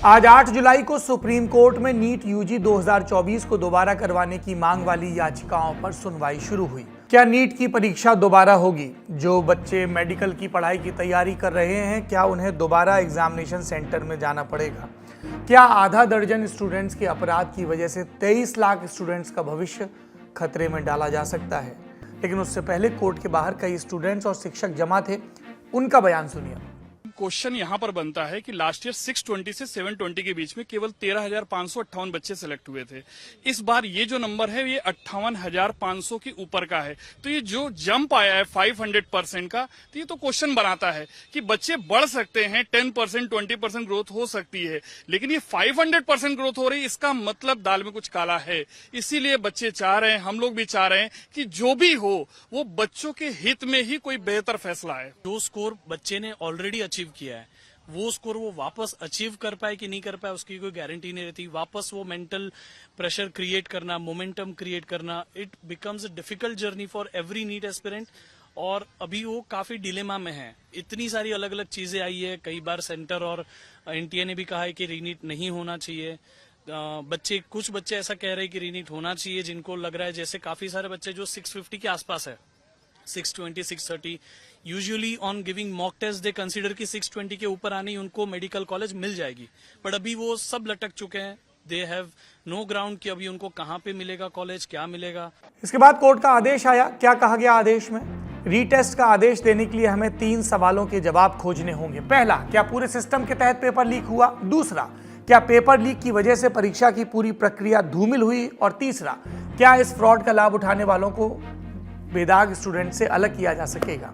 आज 8 जुलाई को supreme court में नीट यूजी 2024 को दोबारा करवाने की मांग वाली याचिकाओं पर सुनवाई शुरू हुई। क्या नीट की परीक्षा दोबारा होगी? जो बच्चे मेडिकल की पढ़ाई की तैयारी कर रहे हैं, क्या उन्हें दोबारा एग्जामिनेशन सेंटर में जाना पड़ेगा? क्या आधा दर्जन स्टूडेंट्स के अपराध की वजह से 23 लाख स्टूडेंट्स का भविष्य खतरे में डाला जा सकता है? लेकिन उससे पहले कोर्ट के बाहर कई स्टूडेंट्स और शिक्षक जमा थे, उनका बयान सुनिए। क्वेश्चन यहाँ पर बनता है कि लास्ट ईयर 620 से 720 के बीच में केवल 13,558 बच्चे सिलेक्ट हुए थे। इस बार ये जो नंबर है ये 58,500 के ऊपर का है। तो ये जो जंप आया है 500% का, तो ये तो क्वेश्चन बनाता है कि बच्चे बढ़ सकते हैं, 10% 20% ग्रोथ हो सकती है, लेकिन ये 500% ग्रोथ हो रही है, इसका मतलब दाल में कुछ काला है। इसीलिए बच्चे चाह रहे हैं, हम लोग भी चाह रहे हैं कि जो भी हो वो बच्चों के हित में ही कोई बेहतर फैसला है। जो स्कोर बच्चे ने ऑलरेडी अचीव किया है, वो स्कोर वो वापस अचीव कर पाए कि नहीं कर पाए उसकी कोई गारंटी नहीं रहती। वापस वो मेंटल प्रेशर क्रिएट करना, मोमेंटम क्रिएट करना, it becomes a difficult journey for every NEET aspirant. और अभी वो काफी डिलेमा में है। इतनी सारी अलग अलग चीजें आई है। कई बार सेंटर और एनटीए ने भी कहा है कि रीनीट नहीं होना चाहिए। कुछ बच्चे ऐसा कह रहे हैं कि रीनीट होना चाहिए, जिनको लग रहा है जैसे काफी सारे बच्चे जो 650 के आसपास है, 620, 630, usually on giving mock test they consider कि 620 के ऊपर आने ही उनको मेडिकल कॉलेज मिल जाएगी। बट अभी वो सब लटक चुके हैं। दे हैव नो ग्राउंड कि अभी उनको कहाँ पे मिलेगा कॉलेज, क्या मिलेगा। इसके बाद कोर्ट का आदेश आया। क्या कहा गया आदेश में? रीटेस्ट का आदेश देने के लिए हमें 3 सवालों के जवाब खोजने होंगे। पहला, क्या पूरे सिस्टम के तहत पेपर लीक हुआ? दूसरा, क्या पेपर लीक की वजह से परीक्षा की पूरी प्रक्रिया धूमिल हुई? और तीसरा, क्या इस फ्रॉड का लाभ उठाने वालों को बेदाग स्टूडेंट से अलग किया जा सकेगा?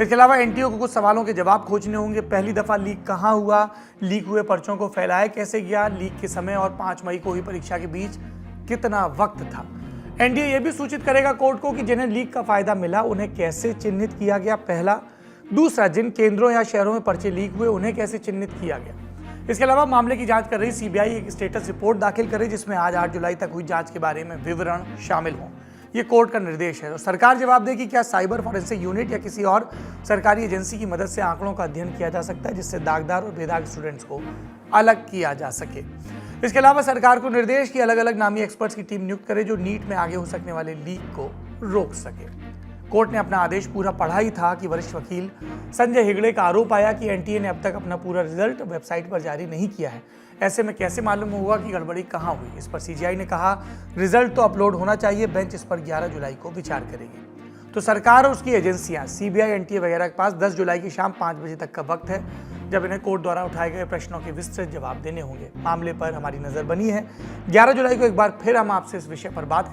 इसके अलावा एनटीए को कुछ सवालों के जवाब खोजने होंगे। पहली दफा लीक कहां हुआ? लीक हुए पर्चों को फैलाया कैसे गया? लीक के समय और 5 मई को हुई परीक्षा के बीच कितना वक्त था? एनटीए यह भी सूचित करेगा कोर्ट को कि जिन्हें लीक का फायदा मिला उन्हें कैसे चिन्हित किया गया, पहला। दूसरा, जिन केंद्रों या शहरों में पर्चे लीक हुए उन्हें कैसे चिन्हित किया गया। इसके अलावा मामले की जांच कर रही सीबीआई एक स्टेटस रिपोर्ट दाखिल करे, जिसमें आज 8 जुलाई तक हुई जांच के बारे में विवरण शामिल हों। ये कोर्ट का निर्देश है और सरकार जवाब दे कि क्या साइबर फॉरेंसिक यूनिट या किसी और सरकारी एजेंसी की मदद से आंकड़ों का अध्ययन किया जा सकता है, जिससे दागदार और बेदाग स्टूडेंट्स को अलग किया जा सके। इसके अलावा सरकार को निर्देश की अलग अलग नामी एक्सपर्ट्स की टीम नियुक्त करे जो नीट में आगे हो सकने वाले लीक को रोक सके। कोर्ट ने अपना आदेश पूरा पढ़ा ही था कि वरिष्ठ वकील संजय हेगड़े का आरोप आया कि एनटीए ने अब तक अपना पूरा रिजल्ट वेबसाइट पर जारी नहीं किया है। ऐसे में कैसे मालूम होगा कि गड़बड़ी कहां हुई? इस पर सीजीआई ने कहा, रिजल्ट तो अपलोड होना चाहिए, बेंच इस पर 11 जुलाई को विचार करेगी। तो सरकार और उसकी एजेंसियां सीबीआई, एनटीए वगैरह के पास 10 जुलाई की शाम 5 बजे तक का वक्त है, जब इन्हें कोर्ट द्वारा उठाए गए प्रश्नों के विस्तृत जवाब देने होंगे। मामले पर हमारी नजर बनी है। 11 जुलाई को एक बार फिर हम आपसे इस विषय पर बात करेंगे।